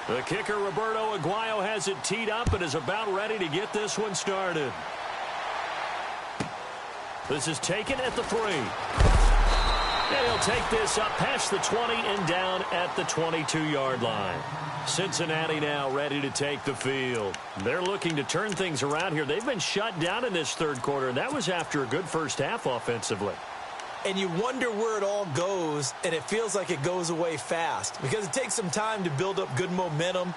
The kicker, Roberto Aguayo, has it teed up and is about ready to get this one started. This is taken at the 3. And he'll take this up past the 20 and down at the 22-yard line. Cincinnati now ready to take the field. They're looking to turn things around here. They've been shut down in this third quarter, and that was after a good first half offensively. And you wonder where it all goes, and it feels like it goes away fast because it takes some time to build up good momentum,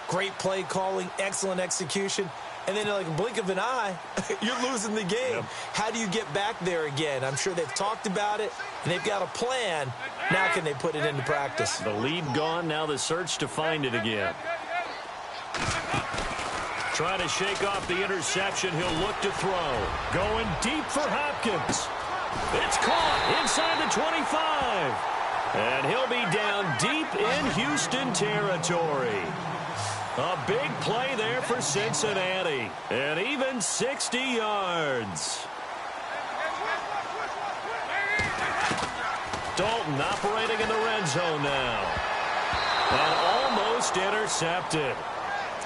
great play calling, excellent execution, and then like a blink of an eye, you're losing the game. Yep. How do you get back there again? I'm sure they've talked about it, and they've got a plan. Now can they put it into practice? The lead gone, now the search to find it again. Trying to shake off the interception, he'll look to throw. Going deep for Hopkins. It's caught inside the 25. And he'll be down deep in Houston territory. A big play there for Cincinnati. And even 60 yards. Dalton operating in the red zone now. And almost intercepted.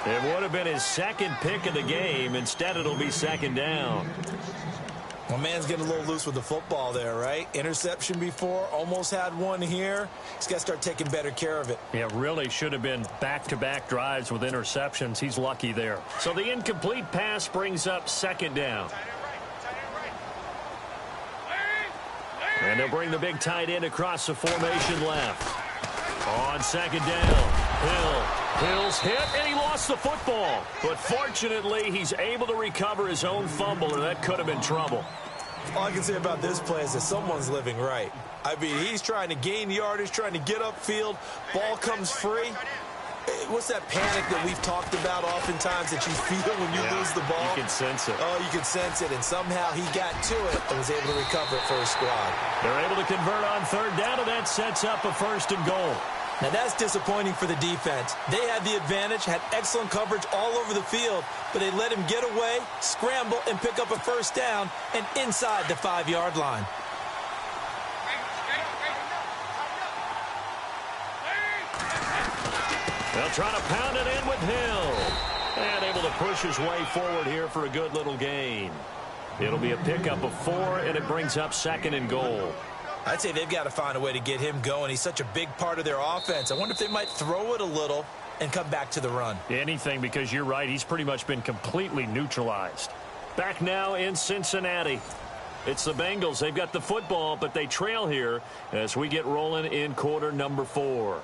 It would have been his second pick of the game. Instead, it'll be second down. Well, man's getting a little loose with the football there, right? Interception before, almost had one here. He's got to start taking better care of it. Yeah, really should have been back-to-back drives with interceptions. He's lucky there. So the incomplete pass brings up second down. And they'll bring the big tight end across the formation left. On second down, Hill's hit, and he lost the football. But fortunately, he's able to recover his own fumble, and that could have been trouble. All I can say about this play is that someone's living right. I mean, he's trying to gain yardage, trying to get upfield. Ball comes free. What's that panic that we've talked about oftentimes that you feel when you lose the ball? You can sense it. Oh, you can sense it, and somehow he got to it and was able to recover it for his squad. They're able to convert on third down, and that sets up a first and goal. Now, that's disappointing for the defense. They had the advantage, had excellent coverage all over the field, but they let him get away, scramble, and pick up a first down and inside the 5-yard line. They'll try to pound it in with Hill. And able to push his way forward here for a good little gain. It'll be a pickup of 4, and it brings up second and goal. I'd say they've got to find a way to get him going. He's such a big part of their offense. I wonder if they might throw it a little and come back to the run. Anything, because you're right. He's pretty much been completely neutralized. Back now in Cincinnati. It's the Bengals. They've got the football, but they trail here as we get rolling in quarter number 4.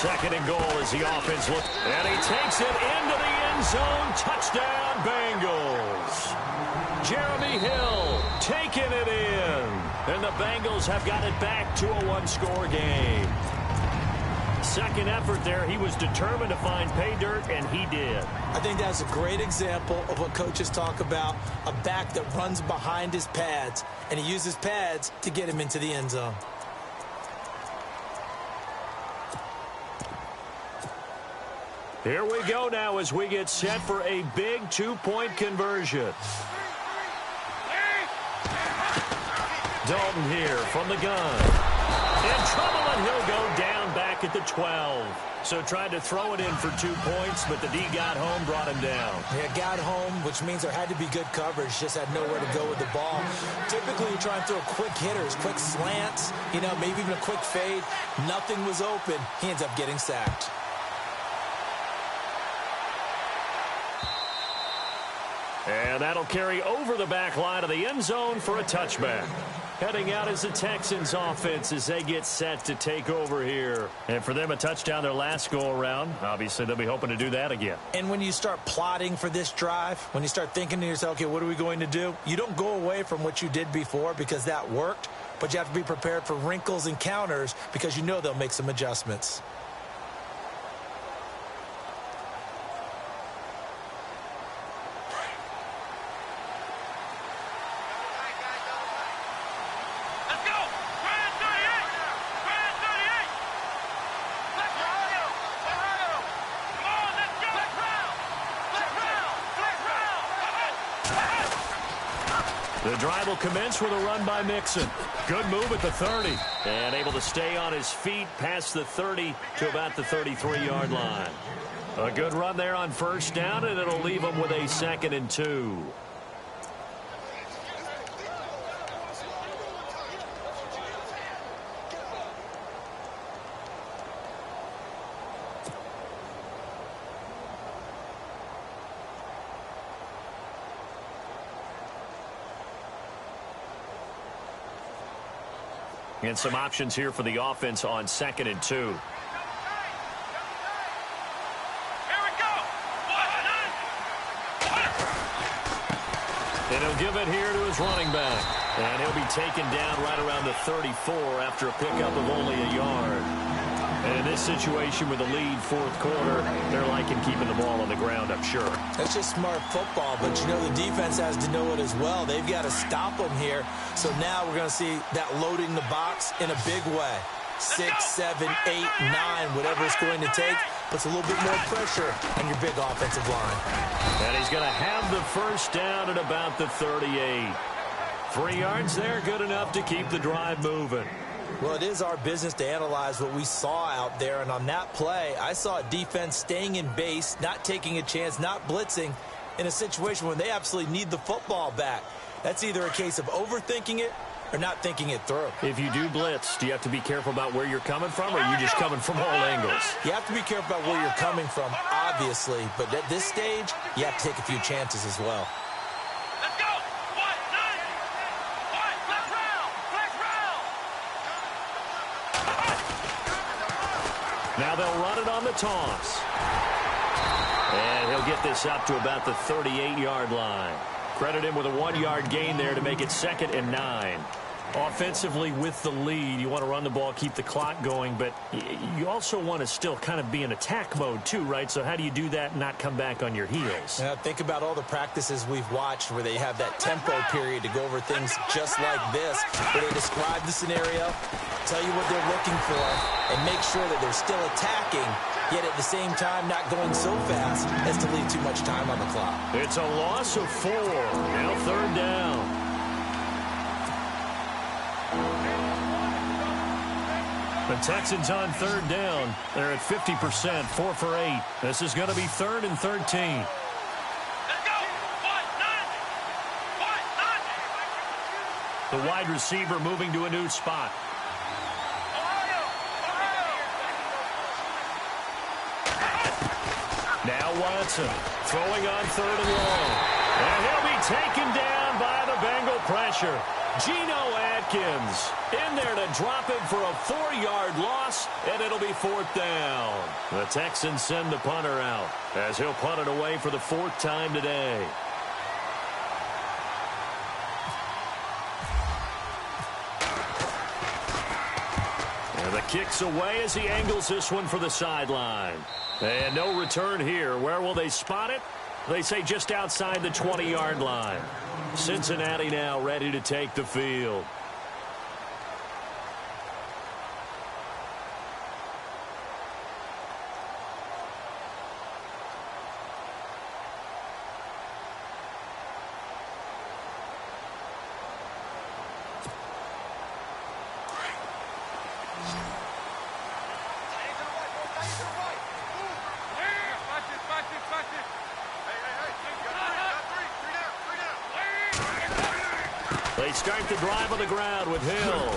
Second and goal as the offense looks. And he takes it into the end zone. Touchdown, Bengals. Jeremy Hill taking it in. And the Bengals have got it back to a 1-score game. Second effort there. He was determined to find pay dirt, and he did. I think that's a great example of what coaches talk about, a back that runs behind his pads, and he uses pads to get him into the end zone. Here we go now as we get set for a big two-point conversion. Dalton here from the gun. In trouble, and he'll go down back at the 12. So tried to throw it in for 2 points, but the D got home, brought him down. Yeah, got home, which means there had to be good coverage. Just had nowhere to go with the ball. Typically, you try and throw quick hitters, quick slants, maybe even a quick fade. Nothing was open. He ends up getting sacked. And that'll carry over the back line of the end zone for a touchback. Heading out is the Texans offense as they get set to take over here. And for them, a touchdown their last go-around. Obviously, they'll be hoping to do that again. And when you start plotting for this drive, when you start thinking to yourself, okay, what are we going to do? You don't go away from what you did before because that worked, but you have to be prepared for wrinkles and counters because you know they'll make some adjustments. The drive will commence with a run by Mixon. Good move at the 30. And able to stay on his feet past the 30 to about the 33-yard line. A good run there on first down, and it'll leave him with a 2nd and 2. And some options here for the offense on 2nd and 2. Here we go. And he'll give it here to his running back. And he'll be taken down right around the 34 after a pickup of only a yard. And in this situation with the lead fourth quarter, they're liking keeping the ball on the ground, I'm sure. That's just smart football, but the defense has to know it as well. They've got to stop them here. So now we're going to see that loading the box in a big way. 6, 7, 8, 9, whatever it's going to take, puts a little bit more pressure on your big offensive line. And he's going to have the first down at about the 38. 3 yards there, good enough to keep the drive moving. Well, it is our business to analyze what we saw out there, and on that play, I saw a defense staying in base, not taking a chance, not blitzing, in a situation where they absolutely need the football back. That's either a case of overthinking it or not thinking it through. If you do blitz, do you have to be careful about where you're coming from, or are you just coming from all angles? You have to be careful about where you're coming from, obviously, but at this stage, you have to take a few chances as well. Let's go. 1, 9. 1, flex round. Flex round. Now they'll run it on the toss. And he'll get this up to about the 38-yard line. Credit him with a 1-yard gain there to make it 2nd and 9. Offensively with the lead, you want to run the ball, keep the clock going, but you also want to still kind of be in attack mode too, right? So how do you do that and not come back on your heels? Think about all the practices we've watched where they have that tempo period to go over things just like this, where they describe the scenario, tell you what they're looking for, and make sure that they're still attacking, yet at the same time not going so fast as to leave too much time on the clock. It's a loss of 4. Now 3rd down. The Texans on 3rd down. They're at 50%, 4 for 8. This is going to be 3rd and 13. Let's go. 1, 9. 1, 9. The wide receiver moving to a new spot. Now Watson throwing on 3rd and long. And he'll be taken down by the Bengal pressure. Geno Atkins in there to drop him for a 4-yard loss, and it'll be 4th down. The Texans send the punter out as he'll punt it away for the 4th time today. And The kick's away as he angles this one for the sideline. And no return here. Where will they spot it? They say just outside the 20-yard line. Cincinnati now ready to take the field. They start the drive on the ground with Hill.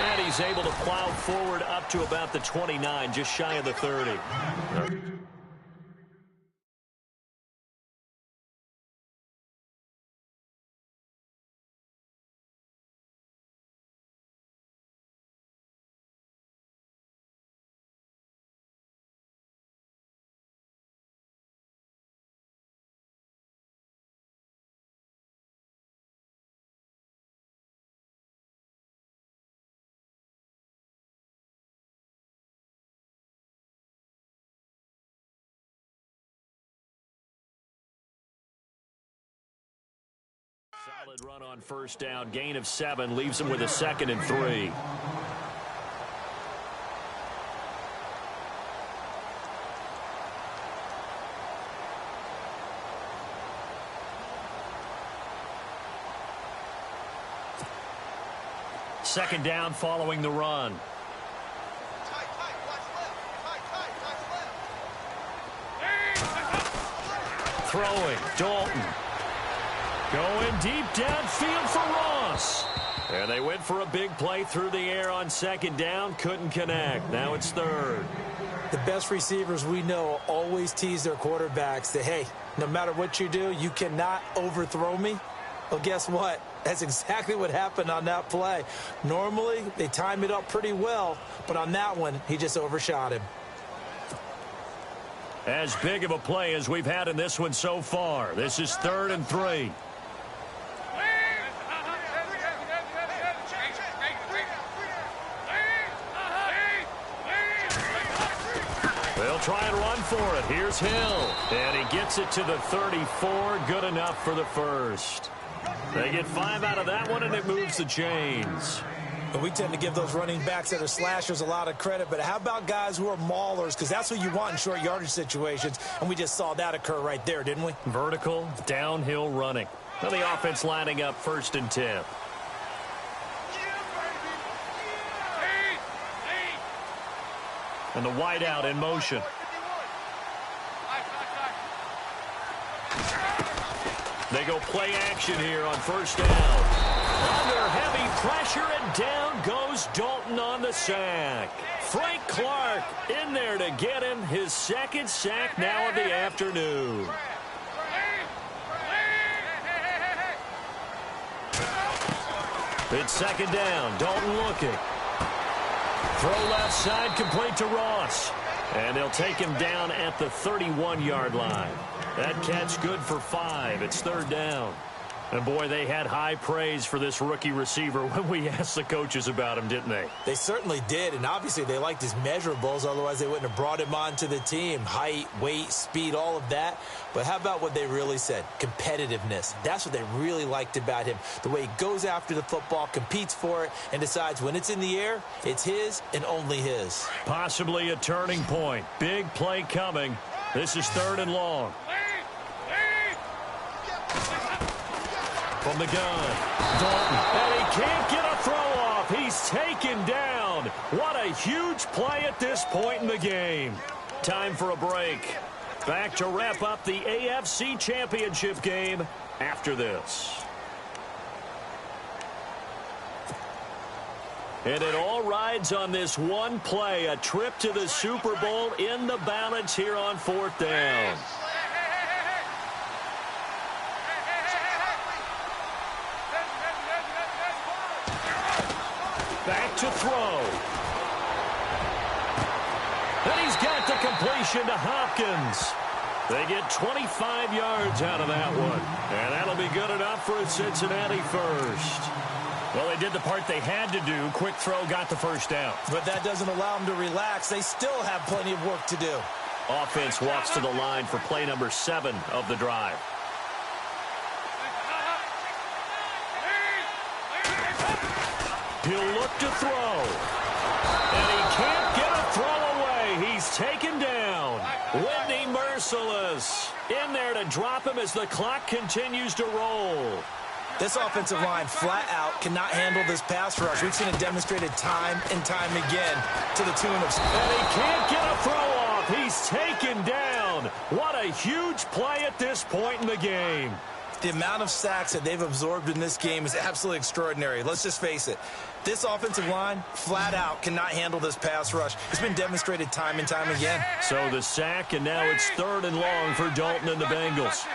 And he's able to plow forward up to about the 29, just shy of the 30. Solid run on first down. Gain of 7 leaves him with a 2nd and 3. Second down following the run. Throwing, Dalton. Going deep downfield for Ross. And they went for a big play through the air on second down. Couldn't connect. Now it's third. The best receivers we know always tease their quarterbacks that, hey, no matter what you do, you cannot overthrow me. Well, guess what? That's exactly what happened on that play. Normally, they time it up pretty well, but on that one, he just overshot him. As big of a play as we've had in this one so far. This is 3rd and 3. They'll try and run for it. Here's Hill. And he gets it to the 34. Good enough for the first. They get 5 out of that one, and it moves the chains. And we tend to give those running backs that are slashers a lot of credit, but how about guys who are maulers? Because that's what you want in short yardage situations, and we just saw that occur right there, didn't we? Vertical, downhill running. Now the offense lining up 1st and 10. And the wideout in motion. They go play action here on first down. Under heavy pressure, and down goes Dalton on the sack. Frank Clark in there to get him his 2nd sack now of the afternoon. It's 2nd down. Dalton looking. Throw left side, complete to Ross. And they'll take him down at the 31-yard line. That catch good for 5. It's 3rd down. And, boy, they had high praise for this rookie receiver when we asked the coaches about him, didn't they? They certainly did, and obviously they liked his measurables. Otherwise, they wouldn't have brought him onto the team. Height, weight, speed, all of that. But how about what they really said? Competitiveness. That's what they really liked about him. The way he goes after the football, competes for it, and decides when it's in the air, it's his and only his. Possibly a turning point. Big play coming. This is 3rd and long. From the gun, Dalton, and he can't get a throw off. He's taken down. What a huge play at this point in the game. Time for a break. Back to wrap up the AFC Championship game after this. And it all rides on this one play, a trip to the Super Bowl in the balance here on 4th down. Back to throw. And he's got the completion to Hopkins. They get 25 yards out of that one. And that'll be good enough for a Cincinnati first. Well, they did the part they had to do. Quick throw got the first down. But that doesn't allow them to relax. They still have plenty of work to do. Offense walks to the line for play number 7 of the drive. He'll look to throw. And he can't get a throw away. He's taken down. Whitney Merciless in there to drop him as the clock continues to roll. This offensive line flat out cannot handle this pass rush. We've seen it demonstrated time and time again to the tune of... And he can't get a throw off. He's taken down. What a huge play at this point in the game. The amount of sacks that they've absorbed in this game is absolutely extraordinary. Let's just face it. This offensive line, flat out, cannot handle this pass rush. It's been demonstrated time and time again. So the sack, and now it's 3rd and long for Dalton and the Bengals.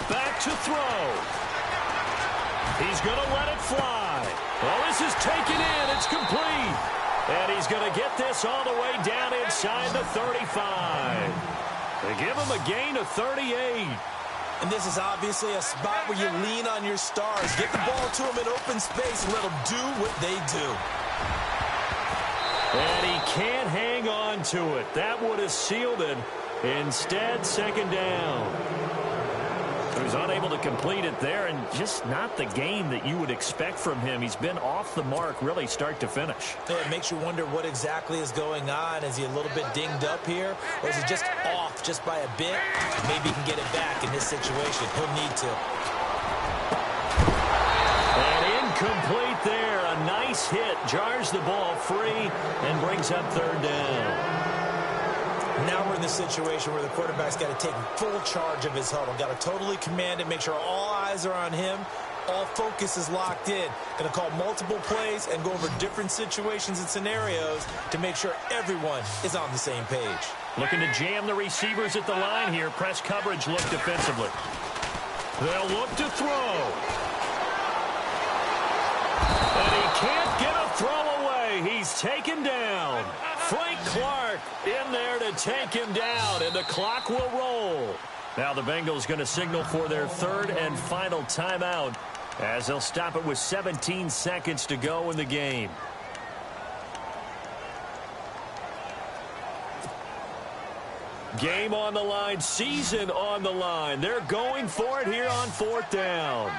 Back to throw. He's going to let it fly. Well, this is taken in. It's complete. And he's going to get this all the way down inside the 35. They give him a gain of 38. And this is obviously a spot where you lean on your stars. Get the ball to them in open space and let them do what they do. And he can't hang on to it. That would have sealed it. Instead, 2nd down. He was unable to complete it there, and just not the game that you would expect from him. He's been off the mark, really, start to finish. It makes you wonder what exactly is going on. Is he a little bit dinged up here, or is he just off just by a bit? Maybe he can get it back in this situation. He'll need to. And incomplete there. A nice hit. Jars the ball free and brings up 3rd down. Now we're in the situation where the quarterback's got to take full charge of his huddle. Got to totally command it, make sure all eyes are on him. All focus is locked in. Going to call multiple plays and go over different situations and scenarios to make sure everyone is on the same page. Looking to jam the receivers at the line here. Press coverage look defensively. They'll look to throw. And he can't get a throw away. He's taken down. Frank Clark in there to take him down, and the clock will roll. Now the Bengals going to signal for their 3rd and final timeout as they'll stop it with 17 seconds to go in the game. Game on the line, season on the line. They're going for it here on 4th down.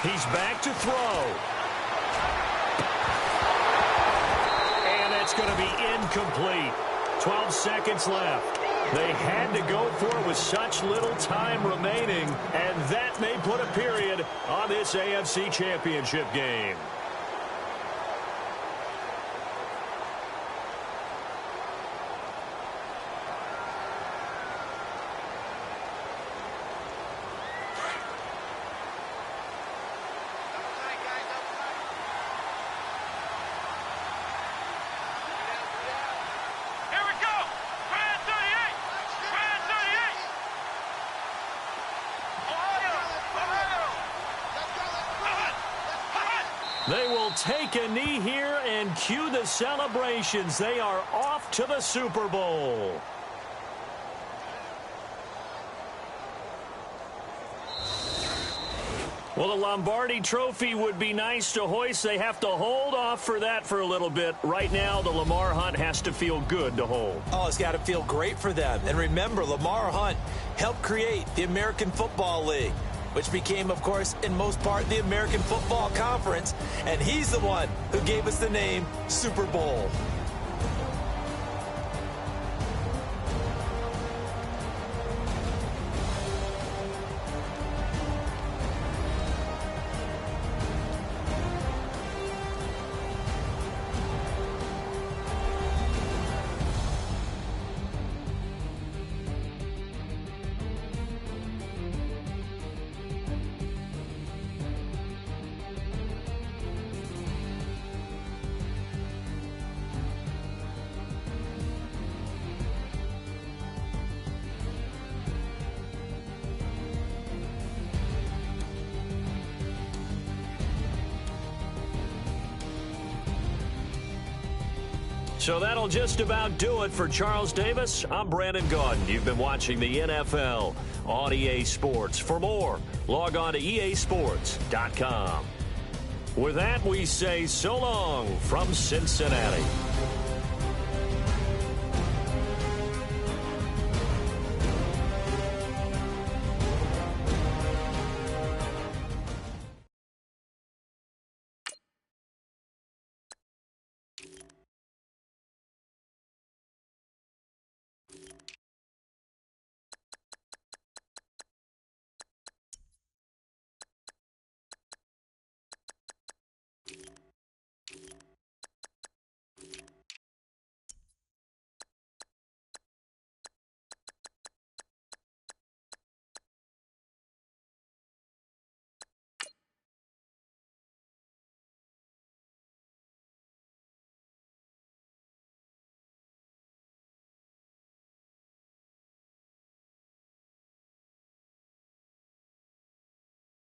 He's back to throw. And that's going to be incomplete. 12 seconds left. They had to go for it with such little time remaining, and that may put a period on this AFC Championship game. They will take a knee here and cue the celebrations. They are off to the Super Bowl. Well, the Lombardi Trophy would be nice to hoist. They have to hold off for that for a little bit. Right now, the Lamar Hunt has to feel good to hold. Oh, it's got to feel great for them. And remember, Lamar Hunt helped create the American Football League, which became, of course, in most part, the American Football Conference. And he's the one who gave us the name Super Bowl. So that'll just about do it for Charles Davis. I'm Brandon Gaudin. You've been watching the NFL on EA Sports. For more, log on to easports.com. With that, we say so long from Cincinnati.